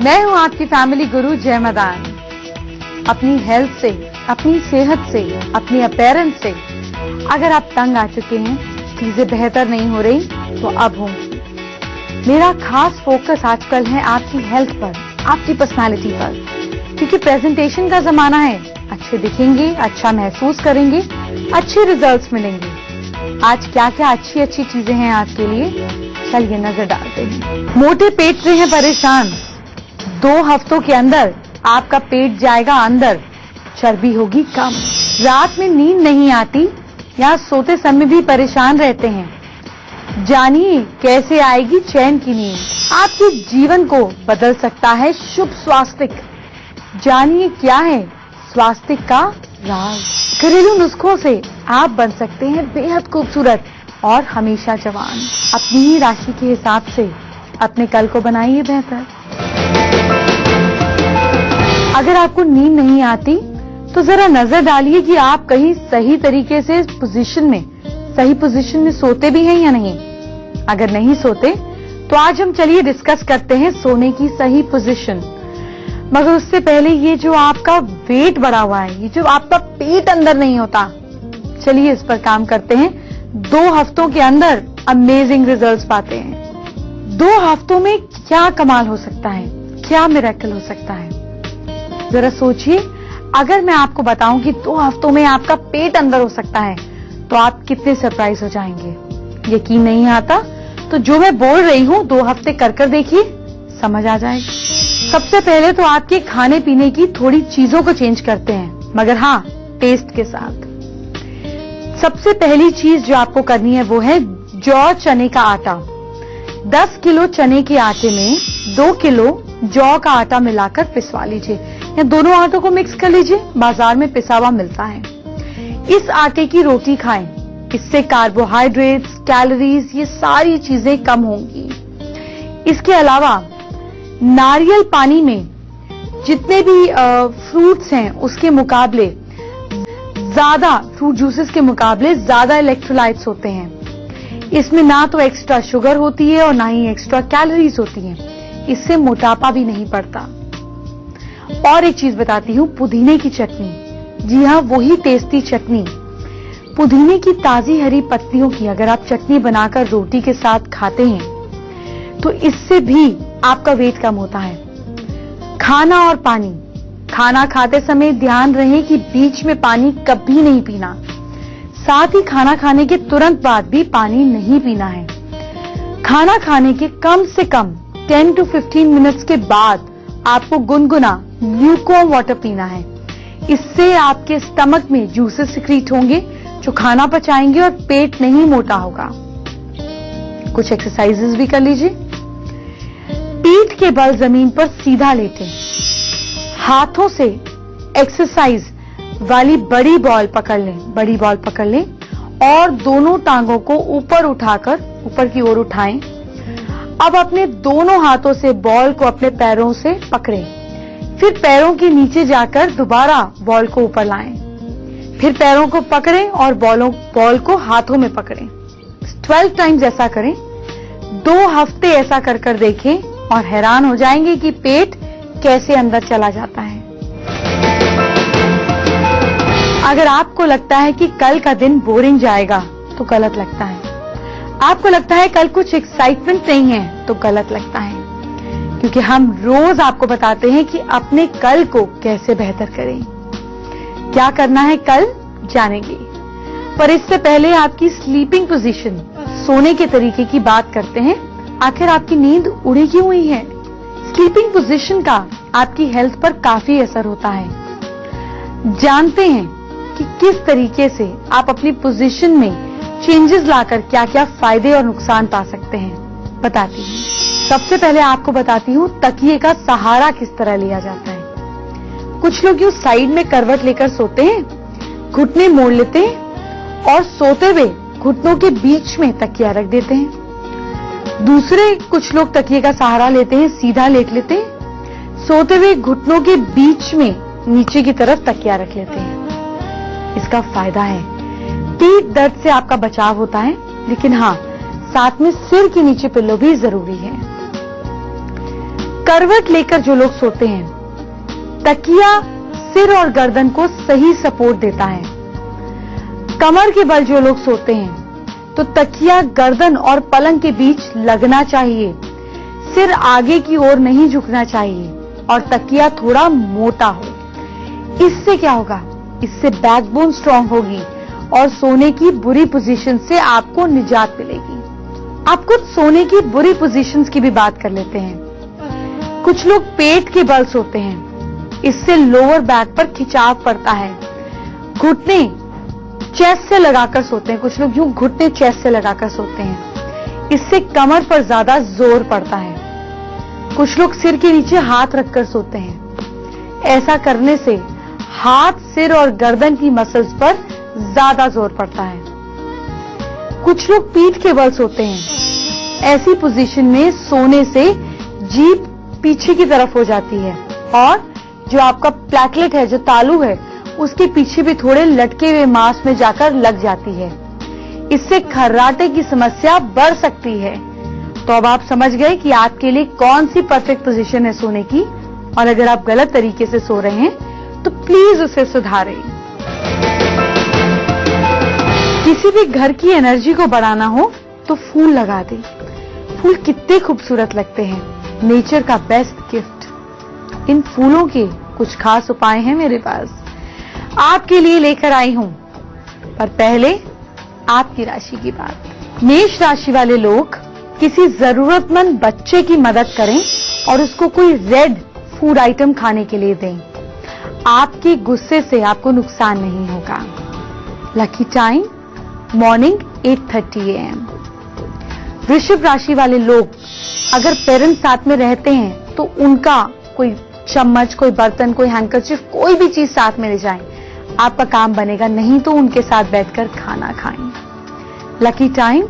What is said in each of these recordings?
मैं हूं आपकी फैमिली गुरु जय मदान। अपनी हेल्थ से, अपनी सेहत से, अपनी अपीयरेंस से अगर आप तंग आ चुके हैं, चीजें बेहतर नहीं हो रही, तो अब होंगी। मेरा खास फोकस आजकल है आपकी हेल्थ पर, आपकी पर्सनालिटी पर, क्योंकि प्रेजेंटेशन का जमाना है। अच्छे दिखेंगे, अच्छा महसूस करेंगे, अच्छे रिजल्ट्स मिलेंगे। आज क्या क्या अच्छी अच्छी चीजें हैं आपके लिए, चलिए नजर डालते हैं। मोटे पेट से हैं परेशान, 2 हफ्तों के अंदर आपका पेट जाएगा अंदर, चर्बी होगी कम। रात में नींद नहीं आती या सोते समय भी परेशान रहते हैं, जानिए कैसे आएगी चैन की नींद। आपके जीवन को बदल सकता है शुभ स्वास्तिक। जानिए क्या है स्वास्तिक का राज। घरेलू नुस्खों से आप बन सकते हैं बेहद खूबसूरत और हमेशा जवान। अपनी ही राशि के हिसाब से अपने कल को बनाइए बेहतर। अगर आपको नींद नहीं आती तो जरा नजर डालिए कि आप कहीं सही तरीके से सही पोजीशन में सोते भी हैं या नहीं। अगर नहीं सोते तो आज हम चलिए डिस्कस करते हैं सोने की सही पोजीशन। मगर उससे पहले ये जो आपका वेट बढ़ा हुआ है, ये जो आपका पेट अंदर नहीं होता, चलिए इस पर काम करते हैं। 2 हफ्तों के अंदर अमेजिंग रिजल्ट्स पाते हैं। 2 हफ्तों में क्या कमाल हो सकता है, क्या मिरेकल हो सकता है, जरा सोचिए। अगर मैं आपको बताऊं कि 2 हफ्तों में आपका पेट अंदर हो सकता है, तो आप कितने सरप्राइज हो जाएंगे। यकीन नहीं आता तो जो मैं बोल रही हूं 2 हफ्ते कर देखिए, समझ आ जाएगा। सबसे पहले तो आपके खाने पीने की थोड़ी चीजों को चेंज करते हैं, मगर हाँ टेस्ट के साथ। सबसे पहली चीज जो आपको करनी है वो है जौ चने का आटा। 10 किलो चने के आटे में 2 किलो जौ का आटा मिलाकर पिसवा लीजिए, या दोनों आटों को मिक्स कर लीजिए, बाजार में पिसा हुआ मिलता है। इस आटे की रोटी खाएं, इससे कार्बोहाइड्रेट्स, कैलोरीज, ये सारी चीजें कम होंगी। इसके अलावा नारियल पानी में जितने भी फ्रूट्स हैं उसके मुकाबले ज्यादा, फ्रूट जूसेस के मुकाबले ज्यादा इलेक्ट्रोलाइट्स होते हैं। इसमें ना तो एक्स्ट्रा शुगर होती है और ना ही एक्स्ट्रा कैलोरीज होती हैं। इससे मोटापा भी नहीं पड़ता। और एक चीज बताती हूँ, पुदीने की चटनी। जी हाँ, वही टेस्टी चटनी। पुदीने की ताजी हरी पत्तियों की अगर आप चटनी बनाकर रोटी के साथ खाते हैं तो इससे भी आपका वेट कम होता है। खाना और पानी। खाना खाते समय ध्यान रहे कि बीच में पानी कभी नहीं पीना। साथ ही खाना खाने के तुरंत बाद भी पानी नहीं पीना है। खाना खाने के कम से कम 10 to 15 मिनट्स के बाद आपको गुनगुना ल्यूकवार्म वाटर पीना है। इससे आपके स्टमक में जूसेस सिक्रीट होंगे जो खाना पचाएंगे और पेट नहीं मोटा होगा। कुछ एक्सरसाइजेस भी कर लीजिए। पीठ के बल जमीन पर सीधा लेटें। हाथों से एक्सरसाइज वाली बड़ी बॉल पकड़ लें और दोनों टांगों को ऊपर उठाकर ऊपर की ओर उठाएं। अब अपने दोनों हाथों से बॉल को अपने पैरों से पकड़ें, फिर पैरों के नीचे जाकर दोबारा बॉल को ऊपर लाएं, फिर पैरों को पकड़ें और बॉल को हाथों में पकड़ें। 12 टाइम्स ऐसा करें। 2 हफ्ते ऐसा कर देखें और हैरान हो जाएंगे कि पेट कैसे अंदर चला जाता है। अगर आपको लगता है कि कल का दिन बोरिंग जाएगा तो गलत लगता है। आपको लगता है कल कुछ एक्साइटमेंट नहीं है तो गलत लगता है, क्योंकि हम रोज आपको बताते हैं कि अपने कल को कैसे बेहतर करें। क्या करना है कल जानेंगे, पर इससे पहले आपकी स्लीपिंग पोजीशन, सोने के तरीके की बात करते हैं। आखिर आपकी नींद उड़ी क्यों हुई है? स्लीपिंग पोजीशन का आपकी हेल्थ पर काफी असर होता है। जानते हैं कि किस तरीके से आप अपनी पोजीशन में चेंजेस लाकर क्या क्या फायदे और नुकसान पा सकते हैं, बताती हूँ। सबसे पहले आपको बताती हूँ तकिए का सहारा किस तरह लिया जाता है। कुछ लोग यूं साइड में करवट लेकर सोते हैं, घुटने मोड़ लेते हैं और सोते हुए घुटनों के बीच में तकिया रख देते हैं। दूसरे कुछ लोग तकिए का सहारा लेते हैं, सीधा लेट लेते हैं, सोते हुए घुटनों के बीच में नीचे की तरफ तकिया रख लेते हैं। इसका फायदा है पीठ दर्द से आपका बचाव होता है, लेकिन हाँ साथ में सिर के नीचे पिल्लो भी जरूरी है। करवट लेकर जो लोग सोते हैं, तकिया सिर और गर्दन को सही सपोर्ट देता है। कमर के बल जो लोग सोते हैं तो तकिया गर्दन और पलंग के बीच लगना चाहिए, सिर आगे की ओर नहीं झुकना चाहिए और तकिया थोड़ा मोटा हो। इससे क्या होगा? इससे बैकबोन स्ट्रांग होगी और सोने की बुरी पोजीशन से आपको निजात मिलेगी। आप कुछ सोने की बुरी पोजीशंस की भी बात कर लेते हैं। कुछ लोग पेट के बल सोते हैं, इससे लोअर बैक पर खिंचाव पड़ता है। घुटने चेस्ट से लगाकर सोते हैं, कुछ लोग यूं घुटने चेस्ट से लगाकर सोते हैं, इससे कमर पर ज्यादा जोर पड़ता है। कुछ लोग सिर के नीचे हाथ रखकर सोते हैं, ऐसा करने से हाथ, सिर और गर्दन की मसल्स पर ज्यादा जोर पड़ता है। कुछ लोग पीठ के बल सोते हैं, ऐसी पोजीशन में सोने से जीभ पीछे की तरफ हो जाती है और जो आपका प्लेटलेट है, जो तालू है, उसके पीछे भी थोड़े लटके हुए मांस में जाकर लग जाती है। इससे खर्राटे की समस्या बढ़ सकती है। तो अब आप समझ गए कि आपके लिए कौन सी परफेक्ट पोजीशन है सोने की, और अगर आप गलत तरीके से सो रहे हैं तो प्लीज उसे सुधारें। किसी भी घर की एनर्जी को बढ़ाना हो तो फूल लगा दें। फूल कितने खूबसूरत लगते हैं, नेचर का बेस्ट गिफ्ट। इन फूलों के कुछ खास उपाय हैं मेरे पास, आपके लिए लेकर आई हूं। पर पहले आपकी राशि की बात। मेष राशि वाले लोग किसी जरूरतमंद बच्चे की मदद करें और उसको कोई रेड फूड आइटम खाने के लिए दें। आपके गुस्से से आपको नुकसान नहीं होगा। Lucky time morning 8:30 AM। वृषभ राशि वाले लोग अगर पेरेंट्स साथ में रहते हैं तो उनका कोई चम्मच, कोई बर्तन, कोई हैंकरचिफ, कोई भी चीज साथ में ले जाएं, आपका काम बनेगा। नहीं तो उनके साथ बैठकर खाना खाएं। Lucky time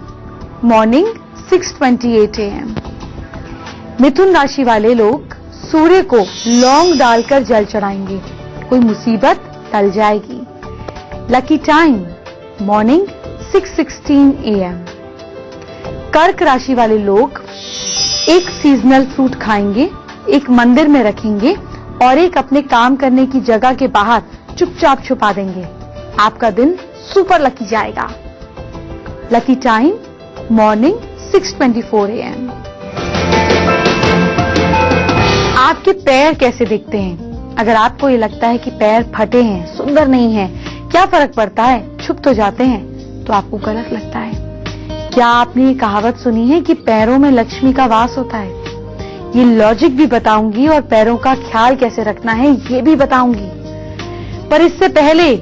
morning 6:28 AM। मिथुन राशि वाले लोग सूर्य को लौंग डालकर जल चढ़ाएंगे, कोई मुसीबत टल जाएगी। Lucky time morning 6:16 AM। कर्क राशि वाले लोग एक सीजनल फ्रूट खाएंगे, एक मंदिर में रखेंगे और एक अपने काम करने की जगह के बाहर चुपचाप छुपा देंगे। आपका दिन सुपर लकी जाएगा। Lucky time morning 6:24 AM। आपके पैर कैसे दिखते हैं? अगर आपको ये लगता है कि पैर फटे हैं, सुंदर नहीं है, क्या फर्क पड़ता है, छुप तो जाते हैं, तो आपको गलत लगता है। क्या आपने ये कहावत सुनी है कि पैरों में लक्ष्मी का वास होता है? ये लॉजिक भी बताऊंगी और पैरों का ख्याल कैसे रखना है ये भी बताऊंगी। पर इससे पहले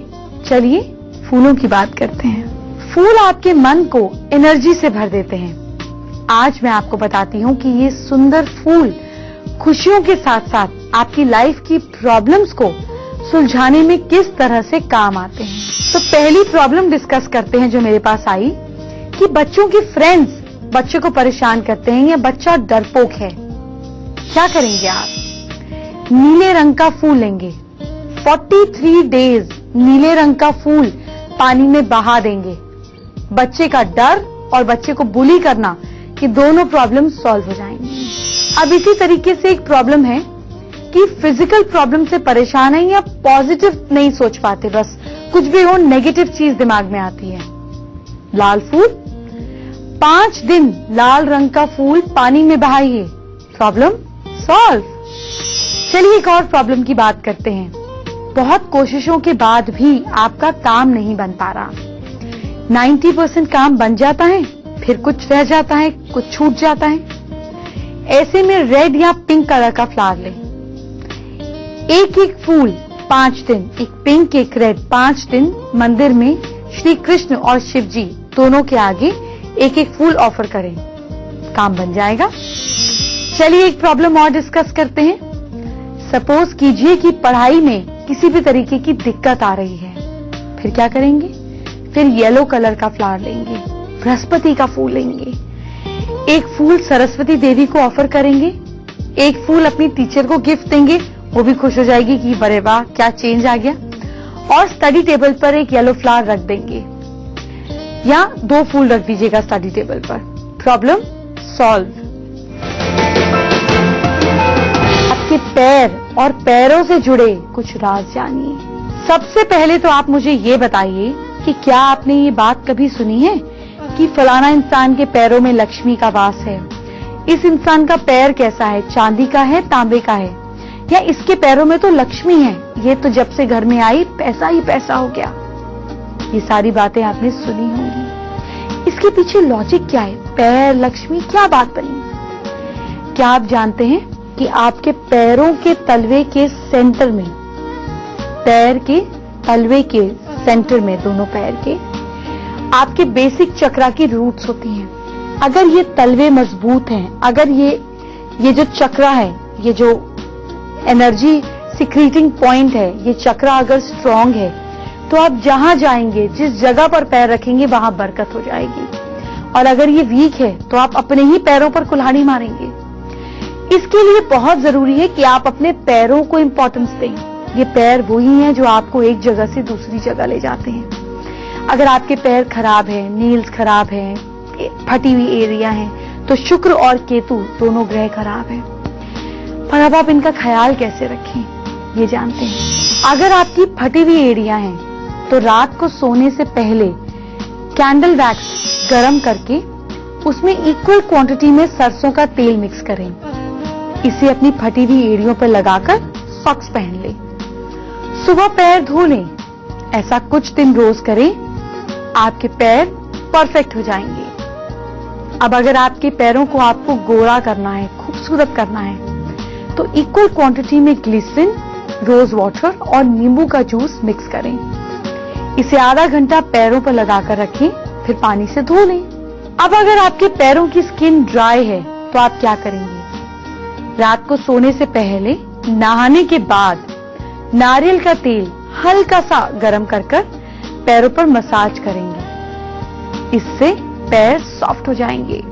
चलिए फूलों की बात करते हैं। फूल आपके मन को एनर्जी से भर देते हैं। आज मैं आपको बताती हूँ कि ये सुंदर फूल खुशियों के साथ साथ आपकी लाइफ की प्रॉब्लम्स को सुलझाने में किस तरह से काम आते हैं। तो पहली प्रॉब्लम डिस्कस करते हैं जो मेरे पास आई कि बच्चों के फ्रेंड्स बच्चे को परेशान करते हैं या बच्चा डरपोक है। क्या करेंगे आप? नीले रंग का फूल लेंगे, 43 डेज नीले रंग का फूल पानी में बहा देंगे। बच्चे का डर और बच्चे को बुली करना, कि दोनों प्रॉब्लम सॉल्व हो जाएंगी। अब इसी तरीके से एक प्रॉब्लम है कि फिजिकल प्रॉब्लम से परेशान है या पॉजिटिव नहीं सोच पाते, बस कुछ भी हो नेगेटिव चीज दिमाग में आती है। लाल फूल 5 दिन लाल रंग का फूल पानी में बहाइए, प्रॉब्लम सॉल्व। चलिए एक और प्रॉब्लम की बात करते हैं। बहुत कोशिशों के बाद भी आपका काम नहीं बन पा रहा। 90% काम बन जाता है, फिर कुछ रह जाता है, कुछ छूट जाता है। ऐसे में रेड या पिंक कलर का फ्लावर लें। एक एक फूल 5 दिन, एक पिंक एक रेड 5 दिन मंदिर में श्री कृष्ण और शिव जी दोनों के आगे एक एक फूल ऑफर करें, काम बन जाएगा। चलिए एक प्रॉब्लम और डिस्कस करते हैं। सपोज कीजिए कि पढ़ाई में किसी भी तरीके की दिक्कत आ रही है, फिर क्या करेंगे? फिर येलो कलर का फ्लावर लेंगे, बृहस्पति का फूल लेंगे, एक फूल सरस्वती देवी को ऑफर करेंगे, एक फूल अपनी टीचर को गिफ्ट देंगे, वो भी खुश हो जाएगी कि बड़े वाह क्या चेंज आ गया, और स्टडी टेबल पर एक येलो फ्लावर रख देंगे या 2 फूल रख दीजिएगा स्टडी टेबल पर, प्रॉब्लम सॉल्व। आपके पैर और पैरों से जुड़े कुछ राज जानिए। सबसे पहले तो आप मुझे ये बताइए कि क्या आपने ये बात कभी सुनी है कि फलाना इंसान के पैरों में लक्ष्मी का वास है, इस इंसान का पैर कैसा है, चांदी का है, तांबे का है, या इसके पैरों में तो लक्ष्मी है, ये तो जब से घर में आई पैसा ही पैसा हो गया। ये सारी बातें आपने सुनी होंगी। इसके पीछे लॉजिक क्या है? पैर, लक्ष्मी, क्या बात बनी? क्या आप जानते हैं कि आपके पैरों के तलवे के सेंटर में, पैर के तलवे के सेंटर में, दोनों पैर के, आपके बेसिक चक्रा की रूट्स होती हैं। अगर ये तलवे मजबूत हैं, अगर ये जो चक्रा है, ये जो एनर्जी सिक्रीटिंग पॉइंट है, ये चक्रा अगर स्ट्रांग है, तो आप जहां जाएंगे, जिस जगह पर पैर रखेंगे, वहां बरकत हो जाएगी। और अगर ये वीक है तो आप अपने ही पैरों पर कुल्हाड़ी मारेंगे। इसके लिए बहुत जरूरी है कि आप अपने पैरों को इंपॉर्टेंस दें। ये पैर वही हैं जो आपको एक जगह से दूसरी जगह ले जाते हैं। अगर आपके पैर खराब है, नील्स खराब है, फटी हुई एरिया है, तो शुक्र और केतु दोनों ग्रह खराब है। पर अब आप इनका ख्याल कैसे रखें, ये जानते हैं। अगर आपकी फटी हुई एरिया है तो रात को सोने से पहले कैंडल वैक्स गरम करके उसमें इक्वल क्वांटिटी में सरसों का तेल मिक्स करें। इसे अपनी फटी हुई एरियों पर लगाकर सॉक्स पहन लें। सुबह पैर धो लें। ऐसा कुछ दिन रोज करें, आपके पैर परफेक्ट हो जाएंगे। अब अगर आपके पैरों को आपको गोरा करना है, खूबसूरत करना है, तो इक्वल क्वांटिटी में ग्लिसरीन, रोज वाटर और नींबू का जूस मिक्स करें। इसे आधा घंटा पैरों पर लगाकर रखें, फिर पानी से धो लें। अब अगर आपके पैरों की स्किन ड्राई है तो आप क्या करेंगे? रात को सोने से पहले नहाने के बाद नारियल का तेल हल्का सा गरम कर पैरों पर मसाज करेंगे। इससे पैर सॉफ्ट हो जाएंगे।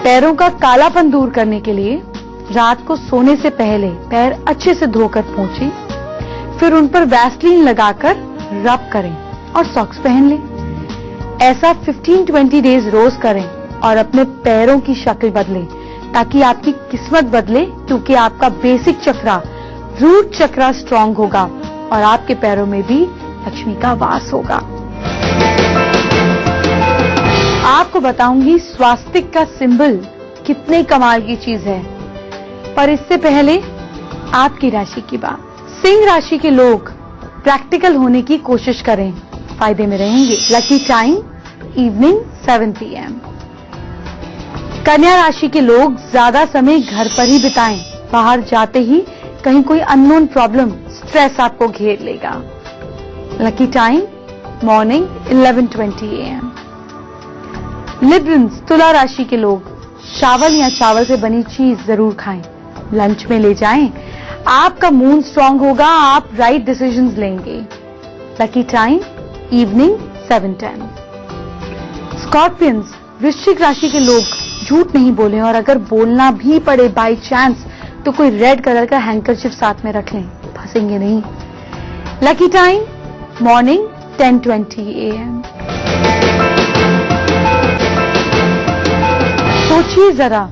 पैरों का कालापन दूर करने के लिए रात को सोने से पहले पैर अच्छे से धोकर पोंछें, फिर उन पर वैसलीन लगाकर रब करें और सॉक्स पहन लें। ऐसा 15-20 डेज रोज करें और अपने पैरों की शक्ल बदलें, ताकि आपकी किस्मत बदले, क्योंकि आपका बेसिक चक्रा, रूट चक्रा स्ट्रांग होगा और आपके पैरों में भी लक्ष्मी का वास होगा। आपको बताऊंगी स्वास्तिक का सिंबल कितने कमाल की चीज है, पर इससे पहले आपकी राशि की बात। सिंह राशि के लोग प्रैक्टिकल होने की कोशिश करें, फायदे में रहेंगे। Lucky time evening 7 PM। कन्या राशि के लोग ज्यादा समय घर पर ही बिताएं, बाहर जाते ही कहीं कोई अननोन प्रॉब्लम, स्ट्रेस आपको घेर लेगा। Lucky time morning 11:20 AM। लिब्रन्स तुला राशि के लोग चावल या चावल से बनी चीज जरूर खाएं, लंच में ले जाएं। आपका मूड स्ट्रांग होगा, आप राइट डिसीजंस लेंगे। Lucky time evening 7:10। स्कॉर्पियंस वृश्चिक राशि के लोग झूठ नहीं बोलें, और अगर बोलना भी पड़े बाय चांस तो कोई रेड कलर का हैंकरचिप साथ में रख लें, फंसेंगे नहीं। Lucky time morning 10:20 AM। सोचिए जरा,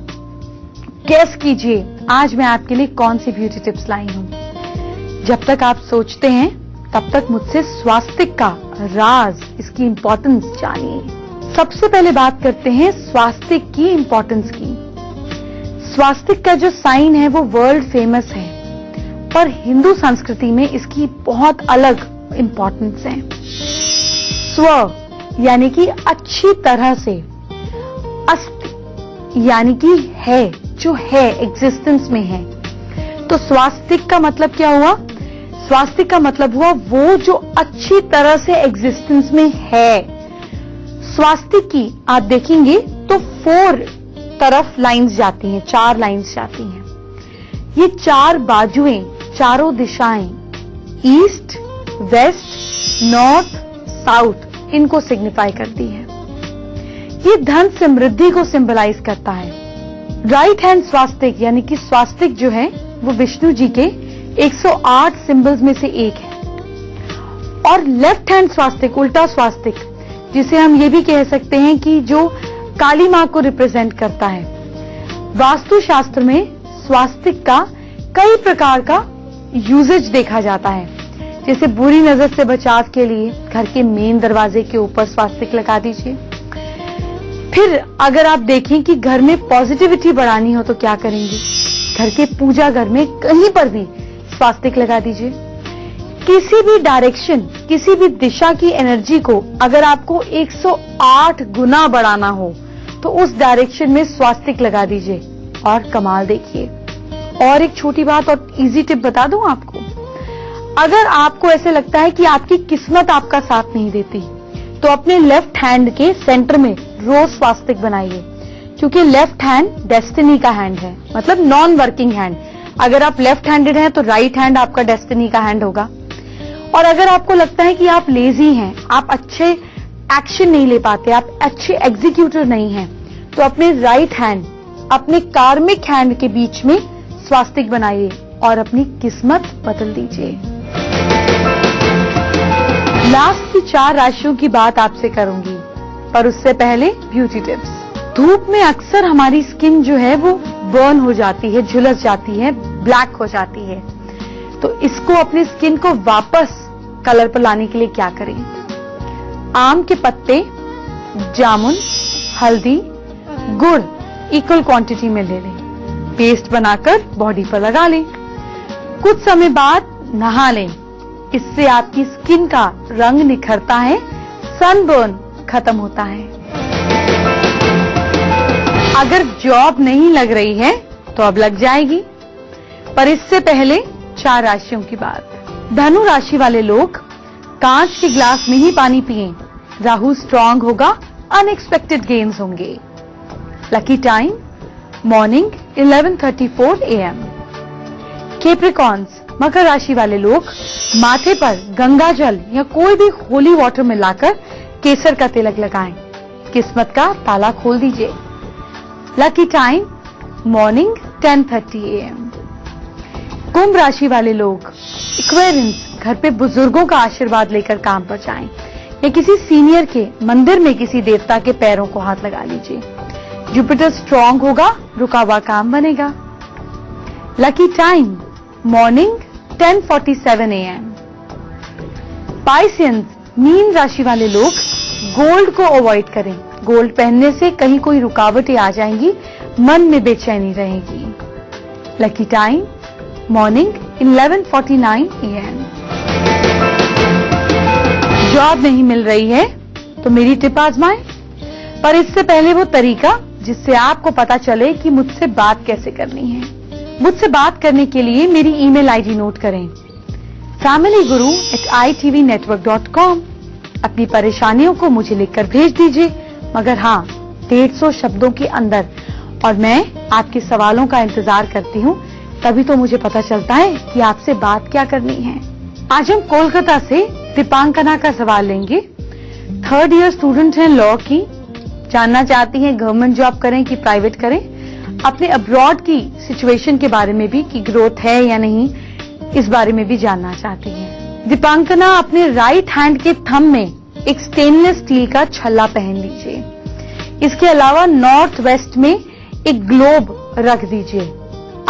गेस कीजिए आज मैं आपके लिए कौन सी ब्यूटी टिप्स लाई हूं। जब तक आप सोचते हैं तब तक मुझसे स्वास्तिक का राज, इसकी इंपॉर्टेंस जानिए। सबसे पहले बात करते हैं स्वास्तिक की इंपॉर्टेंस की। स्वास्तिक का जो साइन है वो वर्ल्ड फेमस है, पर हिंदू संस्कृति में इसकी बहुत अलग इंपॉर्टेंस है। स्व यानी कि अच्छी तरह से, अस्ति यानी कि है, जो है, एग्जिस्टेंस में है। तो स्वास्तिक का मतलब क्या हुआ? स्वास्तिक का मतलब हुआ वो जो अच्छी तरह से एग्जिस्टेंस में है। स्वास्तिक की आप देखेंगे तो 4 तरफ लाइंस जाती हैं, 4 लाइंस जाती हैं। ये 4 बाजुएं, चारों दिशाएं, ईस्ट, वेस्ट, नॉर्थ, साउथ, इनको सिग्निफाई करती है। ये धन समृद्धि को सिंबलाइज करता है। राइट हैंड स्वास्तिक यानी कि स्वास्तिक जो है वो विष्णु जी के 108 सिंबल्स में से एक है। और लेफ्ट हैंड स्वास्तिक, उल्टा स्वास्तिक, जिसे हम ये भी कह सकते हैं कि जो काली मां को रिप्रेजेंट करता है। वास्तु शास्त्र में स्वास्तिक का कई प्रकार का यूजेज देखा जाता है। जैसे बुरी नजर से बचाव के लिए घर के मेन दरवाजे के ऊपर स्वास्तिक लगा दीजिए। फिर अगर आप देखें कि घर में पॉजिटिविटी बढ़ानी हो तो क्या करेंगे, घर के पूजा घर में कहीं पर भी स्वास्तिक लगा दीजिए। किसी भी डायरेक्शन, किसी भी दिशा की एनर्जी को अगर आपको 108 गुना बढ़ाना हो तो उस डायरेक्शन में स्वास्तिक लगा दीजिए और कमाल देखिए। और एक छोटी बात और इजी टिप बता दूं आपको, अगर आपको ऐसे लगता है कि आपकी किस्मत आपका साथ नहीं देती तो अपने लेफ्ट हैंड के सेंटर में रोज स्वास्तिक बनाइए, क्योंकि लेफ्ट हैंड डेस्टिनी का हैंड है, मतलब नॉन वर्किंग हैंड। अगर आप लेफ्ट हैंडेड हैं तो राइट हैंड आपका डेस्टिनी का हैंड होगा। और अगर आपको लगता है कि आप लेजी हैं, आप अच्छे एक्शन नहीं ले पाते, आप अच्छे एग्जीक्यूटर नहीं हैं, तो अपने राइट हैंड, अपने कार्मिक हैंड के बीच में स्वास्तिक बनाइए और अपनी किस्मत बदल दीजिए। लास्ट की 4 राशियों की बात आपसे करूंगी, पर उससे पहले ब्यूटी टिप्स। धूप में अक्सर हमारी स्किन जो है वो बर्न हो जाती है, झुलस जाती है, ब्लैक हो जाती है। तो इसको, अपनी स्किन को वापस कलर पर लाने के लिए क्या करें? आम के पत्ते, जामुन, हल्दी, गुड़ इक्वल क्वांटिटी में ले लें, पेस्ट बनाकर बॉडी पर लगा लें। कुछ समय बाद नहा लें, इससे आपकी स्किन का रंग निखरता है, सनबर्न खत्म होता है। अगर जॉब नहीं लग रही है तो अब लग जाएगी, पर इससे पहले 4 राशियों की बात। धनु राशि वाले लोग कांच के ग्लास में ही पानी पिएं, राहु स्ट्रांग होगा, अनएक्सपेक्टेड गेन्स होंगे। Lucky time morning 11:34 AM। Capricorns मकर राशि वाले लोग माथे पर गंगा जल या कोई भी होली वाटर मिलाकर केसर का तिलक लगाएं, किस्मत का ताला खोल दीजिए। Lucky time morning 10:30 AM। कुंभ राशि वाले लोग एक्वेरियंस घर पे बुजुर्गों का आशीर्वाद लेकर काम पर जाएं, या किसी सीनियर के मंदिर में किसी देवता के पैरों को हाथ लगा लीजिए। जुपिटर स्ट्रांग होगा, रुका हुआ काम बनेगा। Lucky time morning 10:47 AM। Pisceans mean राशि वाले लोग गोल्ड को अवॉइड करें, गोल्ड पहनने से कहीं कोई रुकावटें आ जाएंगी, मन में बेचैनी रहेगी। Lucky time morning 11:49 AM। Job नहीं मिल रही है तो मेरी टिप आजमाएं, पर इससे पहले वो तरीका जिससे आपको पता चले कि मुझसे बात कैसे करनी है। मुझसे बात करने के लिए मेरी ईमेल आईडी नोट करें, familyguru@itvnetwork.com। अपनी परेशानियों को मुझे लिखकर भेज दीजिए, मगर हाँ 150 शब्दों के अंदर, और मैं आपके सवालों का इंतजार करती हूँ, तभी तो मुझे पता चलता है कि आपसे बात क्या करनी है। आज हम कोलकाता से दीपांकना का सवाल लेंगे। 3rd ईयर स्टूडेंट हैं लॉ की, जानना चाहती हैं गवर्नमेंट जॉब करें कि प्राइवेट करें, अपने अब्रॉड की सिचुएशन के बारे में भी, कि ग्रोथ है या नहीं, इस बारे में भी जानना चाहती हैं। दीपांकना अपने राइट हैंड के थंब में एक स्टेनलेस स्टील का छल्ला पहन लीजिए। इसके अलावा नॉर्थ वेस्ट में एक ग्लोब रख दीजिए।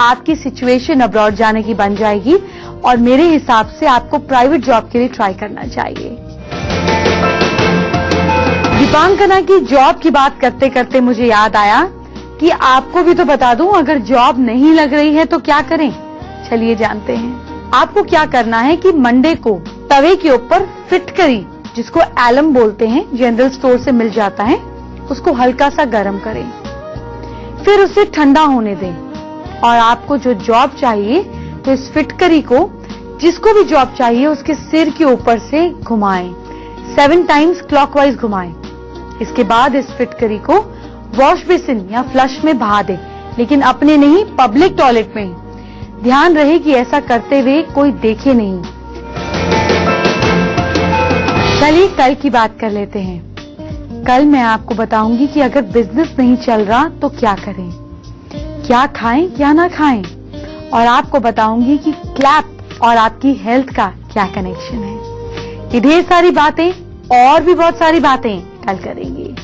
आपकी सिचुएशन अब्रॉड जाने की बन जाएगी और मेरे हिसाब से आपको प्राइवेट जॉब के लिए ट्राई करना चाहिए। दीपांकना की जॉब की बात करते करते मुझे याद आया कि आपको भी तो बता दूं, अगर जॉब नहीं लग रही है तो क्या करें। चलिए जानते हैं। आपको क्या करना है कि मंडे को तवे के ऊपर फिटकरी, जिसको एलम बोलते हैं, जनरल स्टोर से मिल जाता है, उसको हल्का सा गर्म करें, फिर उसे ठंडा होने दें, और आपको जो जॉब चाहिए तो इस फिटकरी को, जिसको भी जॉब चाहिए, उसके सिर के ऊपर से घुमाएं, 7 टाइम्स क्लॉकवाइज घुमाएं। इसके बाद इस फिटकरी को वॉश बेसिन या फ्लश में बहा दें, लेकिन अपने नहीं, पब्लिक टॉयलेट में। ध्यान रहे कि ऐसा करते हुए कोई देखे नहीं। चलिए कल की बात कर लेते हैं। कल मैं आपको बताऊंगी कि अगर बिजनेस नहीं चल रहा तो क्या करें, क्या खाएं क्या ना खाएं, और आपको बताऊंगी कि क्लैप और आपकी हेल्थ का क्या कनेक्शन है। ये ढेर सारी बातें और भी बहुत सारी बातें कल करेंगे।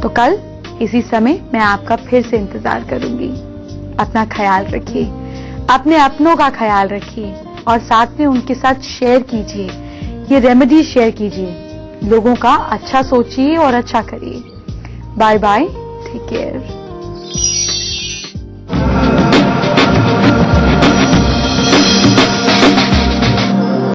तो कल इसी समय मैं आपका फिर से इंतजार करूंगी। अपना ख्याल रखिए। अपने अपनों का ख्याल रखिए और साथ में उनके साथ शेयर कीजिए, ये रेमेडी शेयर कीजिए, लोगों का अच्छा सोचिए और अच्छा करिए। Bye bye, take care.